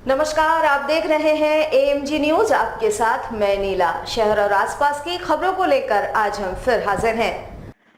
नमस्कार, आप देख रहे हैं AMG न्यूज। आपके साथ मैं नीला। शहर और आसपास की खबरों को लेकर आज हम फिर हाजिर हैं।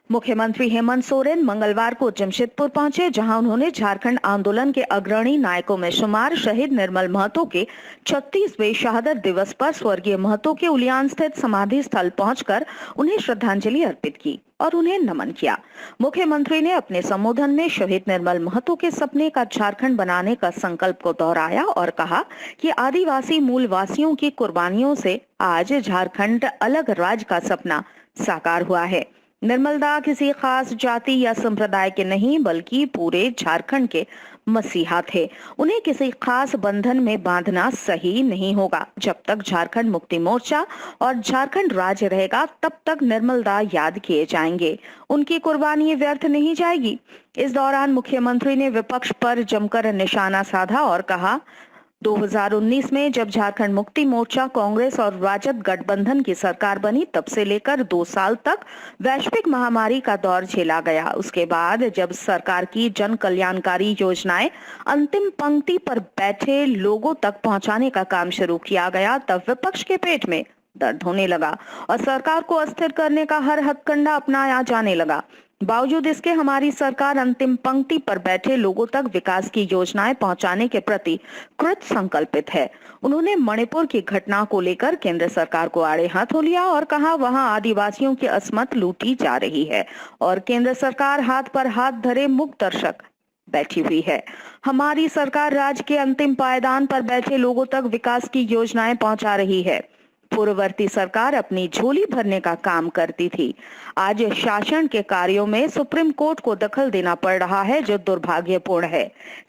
मुख्यमंत्री हेमंत सोरेन मंगलवार को जमशेदपुर पहुंचे, जहां उन्होंने झारखंड आंदोलन के अग्रणी नायकों में शुमार शहीद निर्मल महतो के 36वें शहादत दिवस पर स्वर्गीय महतो के उलियान स्थित समाधि स्थल पहुंचकर उन्हें श्रद्धांजलि अर्पित की और उन्हें नमन किया। मुख्यमंत्री ने अपने संबोधन में शहीद निर्मल महतो के सपने का झारखंड बनाने का संकल्प को दोहराया और कहा कि आदिवासी मूल वासियों की कुर्बानियों से आज झारखंड अलग राज्य का सपना साकार हुआ है। निर्मलदा किसी खास जाति या संप्रदाय के नहीं, बल्कि पूरे झारखंड के मसीहा थे। उन्हें किसी खास बंधन में बांधना सही नहीं होगा। जब तक झारखंड मुक्ति मोर्चा और झारखंड राज्य रहेगा, तब तक निर्मलदा याद किए जाएंगे। उनकी कुर्बानी व्यर्थ नहीं जाएगी। इस दौरान मुख्यमंत्री ने विपक्ष पर जमकर निशाना साधा और कहा, 2019 में जब झारखंड मुक्ति मोर्चा, कांग्रेस और राजद गठबंधन की सरकार बनी, तब से लेकर 2 साल तक वैश्विक महामारी का दौर झेला गया। उसके बाद जब सरकार की जन कल्याणकारी योजनाएं अंतिम पंक्ति पर बैठे लोगों तक पहुंचाने का काम शुरू किया गया, तब विपक्ष के पेट में दर्द होने लगा और सरकार को अस्थिर करने का हर हथकंडा अपनाया जाने लगा। बावजूद इसके हमारी सरकार अंतिम पंक्ति पर बैठे लोगों तक विकास की योजनाएं पहुंचाने के प्रति कृत संकल्पित है। उन्होंने मणिपुर की घटना को लेकर केंद्र सरकार को आड़े हाथों लिया और कहा, वहां आदिवासियों की अस्मत लूटी जा रही है और केंद्र सरकार हाथ पर हाथ धरे मूक दर्शक बैठी हुई है। हमारी सरकार राज्य के अंतिम पायदान पर बैठे लोगों तक विकास की योजनाएं पहुंचा रही है। पूर्ववर्ती सरकार अपनी झोली भरने का काम करती थी। आज शासन के कार्यों में सुप्रीम कोर्ट को दखल देना पड़ रहा है, जो दुर्भाग्यपूर्ण है।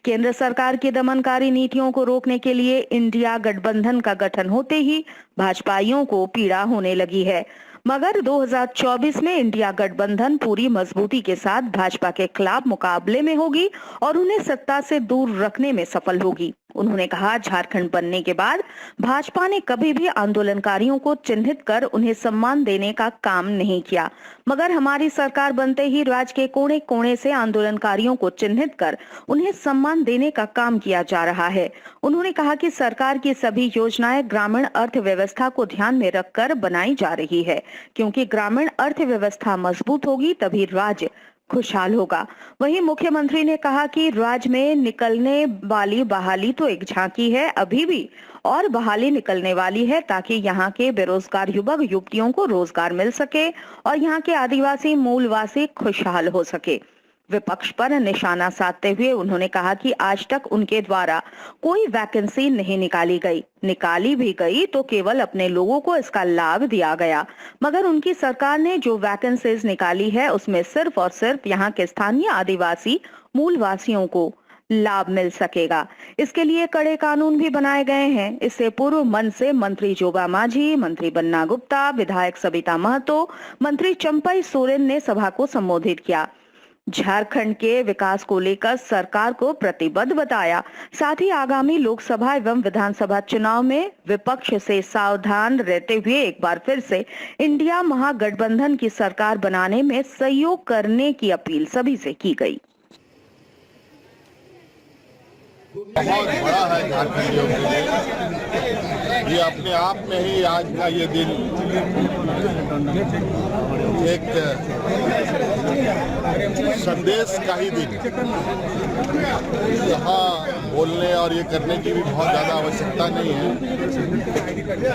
केंद्र सरकार की दमनकारी नीतियों को रोकने के लिए इंडिया गठबंधन का गठन होते ही भाजपाइयों को पीड़ा होने लगी है, मगर 2024 में इंडिया गठबंधन पूरी मजबूती के साथ भाजपा के खिलाफ मुकाबले में होगी और उन्हें सत्ता से दूर रखने में सफल होगी। उन्होंने कहा, झारखंड बनने के बाद भाजपा ने कभी भी आंदोलनकारियों को चिन्हित कर उन्हें सम्मान देने का काम नहीं किया, मगर हमारी सरकार बनते ही राज्य के कोने कोने से आंदोलनकारियों को चिन्हित कर उन्हें सम्मान देने का काम किया जा रहा है। उन्होंने कहा कि सरकार की सभी योजनाएं ग्रामीण अर्थव्यवस्था को ध्यान में रखकर बनाई जा रही है, क्योंकि ग्रामीण अर्थव्यवस्था मजबूत होगी तभी राज्य खुशहाल होगा। वहीं मुख्यमंत्री ने कहा कि राज्य में निकलने वाली बहाली तो एक झांकी है, अभी भी और बहाली निकलने वाली है, ताकि यहाँ के बेरोजगार युवक युवतियों को रोजगार मिल सके और यहाँ के आदिवासी मूलवासी खुशहाल हो सके। विपक्ष पर निशाना साधते हुए उन्होंने कहा कि आज तक उनके द्वारा कोई वैकेंसी नहीं निकाली भी गई तो केवल अपने लोगों को इसका लाभ दिया गया, मगर उनकी सरकार ने जो वैकेंसीज निकाली है उसमें सिर्फ और सिर्फ यहाँ के स्थानीय आदिवासी मूलवासियों को लाभ मिल सकेगा। इसके लिए कड़े कानून भी बनाए गए हैं। इससे पूर्व मन से मंत्री जोबा माझी, मंत्री बन्ना गुप्ता, विधायक सबिता महतो, मंत्री चंपई सोरेन ने सभा को संबोधित किया। झारखंड के विकास को लेकर सरकार को प्रतिबद्ध बताया। साथ ही आगामी लोकसभा एवं विधानसभा चुनाव में विपक्ष से सावधान रहते हुए एक बार फिर से इंडिया महागठबंधन की सरकार बनाने में सहयोग करने की अपील सभी से की गई। बहुत बड़ा है झारखंडियों के लिए। ये अपने आप में ही आज का ये दिन एक संदेश का ही दिन है। यहाँ बोलने और ये करने की भी बहुत ज़्यादा आवश्यकता नहीं है,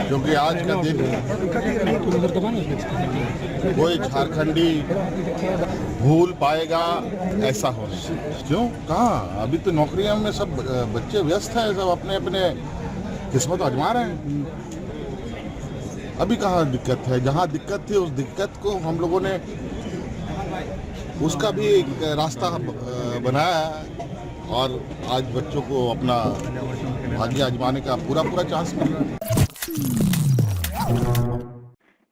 क्योंकि आज का दिन कोई झारखंडी भूल पाएगा ऐसा हो नहीं। क्यों, कहाँ, अभी तो नौकरियों में सब बच्चे व्यस्त हैं, सब अपने अपने किस्मत आजमा रहे हैं। अभी कहाँ दिक्कत है, जहाँ दिक्कत थी उस दिक्कत को हम लोगों ने उसका भी एक रास्ता बनाया और आज बच्चों को अपना भाग्य आजमाने का पूरा चांस मिल रहा है।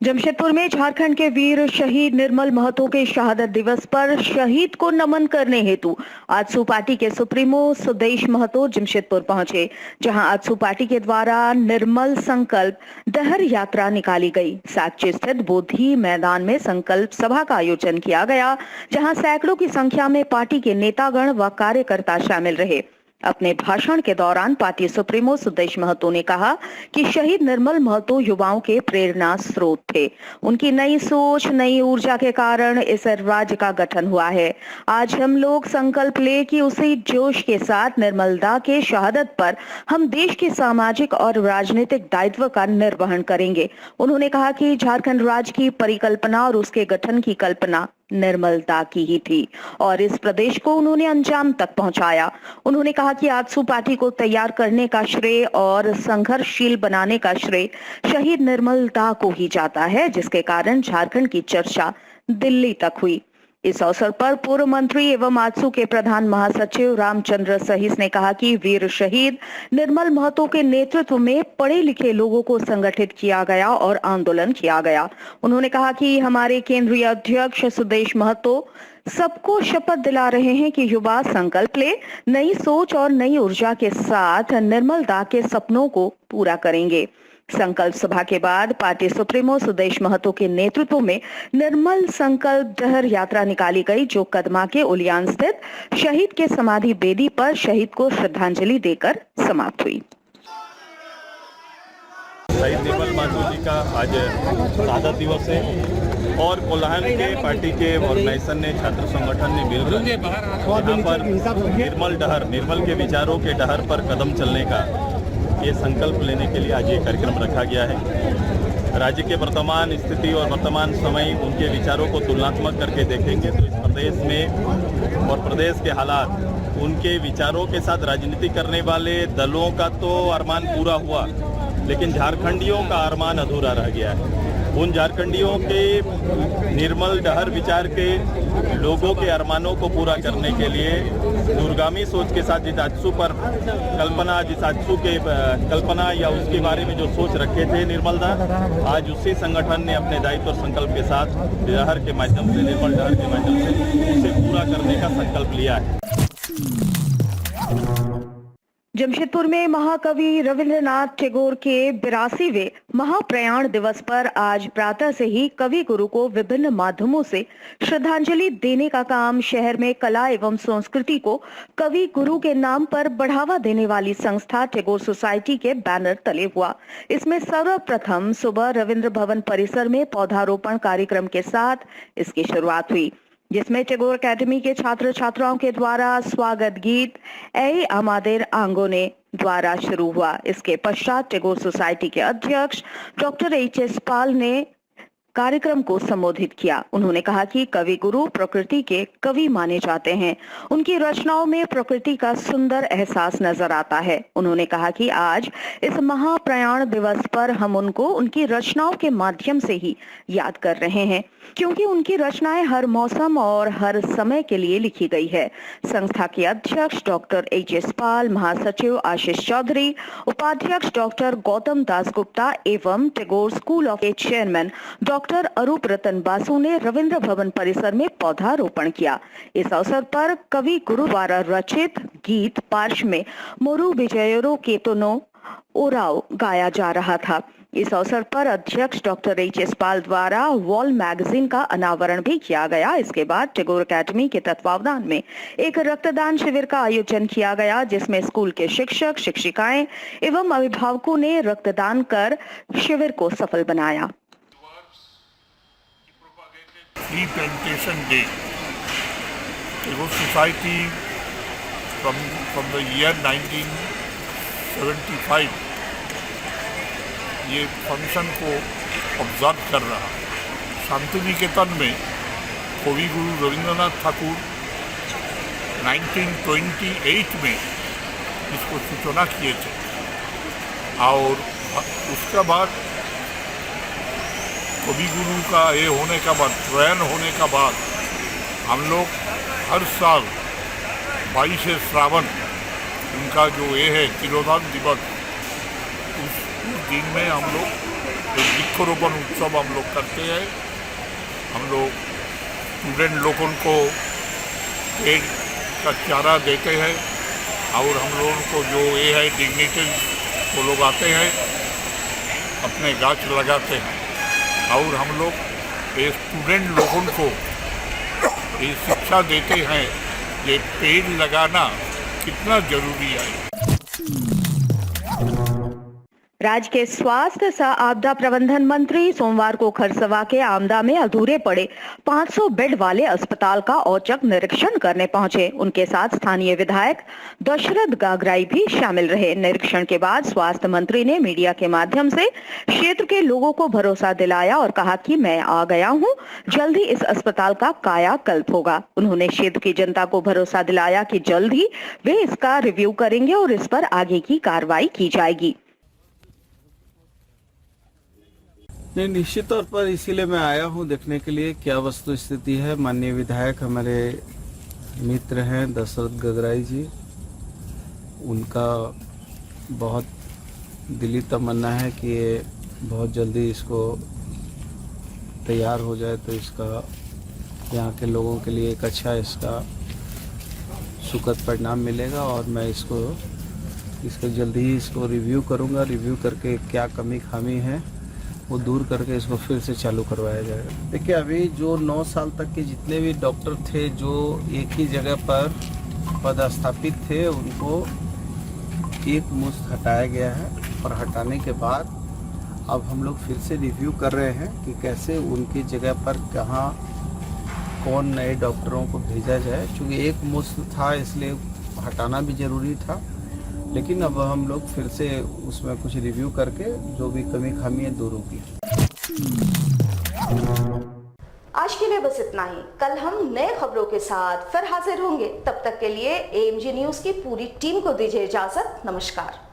जमशेदपुर में झारखंड के वीर शहीद निर्मल महतो के शहादत दिवस पर शहीद को नमन करने हेतु आजसू पार्टी के सुप्रीमो सुदेश महतो जमशेदपुर पहुंचे, जहां आजसू पार्टी के द्वारा निर्मल संकल्प डहर यात्रा निकाली गई। साकची स्थित बोधी मैदान में संकल्प सभा का आयोजन किया गया, जहां सैकड़ों की संख्या में पार्टी के नेतागण व कार्यकर्ता शामिल रहे। अपने भाषण के दौरान पार्टी सुप्रीमो सुदेश महतो ने कहा कि शहीद निर्मल महतो युवाओं के प्रेरणा स्रोत थे। उनकी नई सोच, नई ऊर्जा के कारण इस राज्य का गठन हुआ है। आज हम लोग संकल्प ले कि उसी जोश के साथ निर्मलदा के शहादत पर हम देश के सामाजिक और राजनीतिक दायित्व का निर्वहन करेंगे। उन्होंने कहा कि झारखंड राज्य की परिकल्पना और उसके गठन की कल्पना निर्मलदा की ही थी और इस प्रदेश को उन्होंने अंजाम तक पहुंचाया। उन्होंने कहा कि आजसू पार्टी को तैयार करने का श्रेय और संघर्षशील बनाने का श्रेय शहीद निर्मलदा को ही जाता है, जिसके कारण झारखंड की चर्चा दिल्ली तक हुई। इस अवसर पर पूर्व मंत्री एवं आजसू के प्रधान महासचिव रामचंद्र सहिस ने कहा कि वीर शहीद निर्मल महतो के नेतृत्व में पढ़े लिखे लोगों को संगठित किया गया और आंदोलन किया गया। उन्होंने कहा कि हमारे केंद्रीय अध्यक्ष सुदेश महतो सबको शपथ दिला रहे हैं कि युवा संकल्प ले, नई सोच और नई ऊर्जा के साथ निर्मलदा के सपनों को पूरा करेंगे। संकल्प सभा के बाद पार्टी सुप्रीमो सुदेश महतो के नेतृत्व में निर्मल संकल्प डहर यात्रा निकाली गई, जो कदमा के उलियान स्थित शहीद के समाधि बेदी पर शहीद को श्रद्धांजलि देकर समाप्त हुई। शहीद निर्मल महतो जी का आज शहादत दिवस है और कोल्हान के पार्टी के ऑर्गेनाइजेशन ने, छात्र संगठन ने मिलकर यहाँ पर निर्मल के विचारों के डहर पर कदम चलने का ये संकल्प लेने के लिए आज ये कार्यक्रम रखा गया है। राज्य के वर्तमान स्थिति और वर्तमान समय उनके विचारों को तुलनात्मक करके देखेंगे तो इस प्रदेश में और प्रदेश के हालात, उनके विचारों के साथ राजनीति करने वाले दलों का तो अरमान पूरा हुआ, लेकिन झारखंडियों का अरमान अधूरा रह गया है। उन झारखंडियों के निर्मल डहर विचार के लोगों के अरमानों को पूरा करने के लिए दूरगामी सोच के साथ जिस आजसू पर जिस आजसू के कल्पना या उसके बारे में जो सोच रखे थे निर्मलदा, आज उसी संगठन ने अपने दायित्व और संकल्प के साथ डहर के माध्यम से, निर्मल डहर के माध्यम से उसे पूरा करने का संकल्प लिया है। जमशेदपुर में महाकवि रविंद्रनाथ टैगोर के 82वें महाप्रयाण दिवस पर आज प्रातः से ही कवि गुरु को विभिन्न माध्यमों से श्रद्धांजलि देने का काम शहर में कला एवं संस्कृति को कवि गुरु के नाम पर बढ़ावा देने वाली संस्था टैगोर सोसाइटी के बैनर तले हुआ। इसमें सर्वप्रथम सुबह रविंद्र भवन परिसर में पौधारोपण कार्यक्रम के साथ इसकी शुरुआत हुई, जिसमें टैगोर अकेडमी के छात्र छात्राओं के द्वारा स्वागत गीत ए आमादेर आंगोने द्वारा शुरू हुआ। इसके पश्चात टैगोर सोसाइटी के अध्यक्ष डॉक्टर एच.एस. पाल ने कार्यक्रम को संबोधित किया। उन्होंने कहा कि कवि गुरु प्रकृति के कवि माने जाते हैं। उनकी रचनाओं में प्रकृति का सुंदर एहसास नजर आता है। उन्होंने कहा कि आज इस महाप्रयाण दिवस पर हम उनको उनकी रचनाओं के माध्यम से ही याद कर रहे हैं, क्योंकि उनकी रचनाएं हर मौसम और हर समय के लिए लिखी गई है। संस्था के अध्यक्ष डॉक्टर एच.एस. पाल, महासचिव आशीष चौधरी, उपाध्यक्ष डॉक्टर गौतम दासगुप्ता एवं Tagore school of chairman doctor Arup Ratan Basu ने रविंद्र भवन परिसर में पौधारोपण किया। इस अवसर पर कवि गुरु द्वारा रचित गीत पार्श्व में मोरू विजयरो केतनो ओराव गाया जा रहा था। इस अवसर पर अध्यक्ष डॉक्टर एच.एस. पाल द्वारा वॉल मैगजीन का अनावरण भी किया गया। इसके बाद टैगोर अकेडमी के तत्वावधान में एक रक्तदान शिविर का आयोजन किया गया, जिसमें स्कूल के शिक्षक, शिक्षिकाएं एवं अभिभावकों ने रक्तदान कर शिविर को सफल बनाया। Tree Plantation Day. Tagore Society from the year 1975 ये फंक्शन को ऑब्जर्व कर रहा। शांति निकेतन में कवि गुरु रविंद्रनाथ ठाकुर 1928 में इसको सूचना किए थे और उसके बाद कवि गुरु का ये होने का बाद, प्रयाण होने का बाद हम लोग हर साल 22 श्रावण उनका जो ये है तिरोधान दिवस, उस दिन में हम लोग वृक्षारोपण उत्सव हम लोग करते हैं। हम लोग स्टूडेंट लोगों को पेड़ का चारा देते हैं और हम लोगों को जो ये है डिग्निटरी वो लोग आते हैं अपने गाछ लगाते हैं और हम लोग ये स्टूडेंट लोगों को ये शिक्षा देते हैं ये पेड़ लगाना कितना जरूरी है। राज्य के स्वास्थ्य सह आपदा प्रबंधन मंत्री सोमवार को खरसवा के आमदा में अधूरे पड़े 500 बेड वाले अस्पताल का औचक निरीक्षण करने पहुंचे। उनके साथ स्थानीय विधायक दशरथ गागराई भी शामिल रहे। निरीक्षण के बाद स्वास्थ्य मंत्री ने मीडिया के माध्यम से क्षेत्र के लोगों को भरोसा दिलाया और कहा कि मैं आ गया हूं, जल्द ही इस अस्पताल का कायाकल्प होगा। उन्होंने क्षेत्र की जनता को भरोसा दिलाया कि जल्द ही वे इसका रिव्यू करेंगे और इस पर आगे की कार्रवाई की जाएगी। नहीं, निश्चित तौर पर इसीलिए मैं आया हूं देखने के लिए क्या वस्तु स्थिति है। माननीय विधायक हमारे मित्र हैं दशरथ गगराई जी, उनका बहुत दिली तमन्ना है कि ये बहुत जल्दी इसको तैयार हो जाए तो इसका यहाँ के लोगों के लिए एक अच्छा इसका सुखद परिणाम मिलेगा और मैं इसको जल्दी ही इसको रिव्यू करूँगा। रिव्यू करके क्या कमी खामी है वो दूर करके इसको फिर से चालू करवाया जाएगा। देखिए, अभी जो 9 साल तक के जितने भी डॉक्टर थे जो एक ही जगह पर पदस्थापित थे उनको एक मुश्त हटाया गया है और हटाने के बाद अब हम लोग फिर से रिव्यू कर रहे हैं कि कैसे उनकी जगह पर कहाँ कौन नए डॉक्टरों को भेजा जाए। क्योंकि एक मुश्त था इसलिए हटाना भी ज़रूरी था, लेकिन अब हम लोग फिर से उसमें कुछ रिव्यू करके जो भी कमी खामी है दूर होगी। आज के लिए बस इतना ही। कल हम नए खबरों के साथ फिर हाजिर होंगे। तब तक के लिए AMG न्यूज़ की पूरी टीम को दीजिए इजाजत। नमस्कार।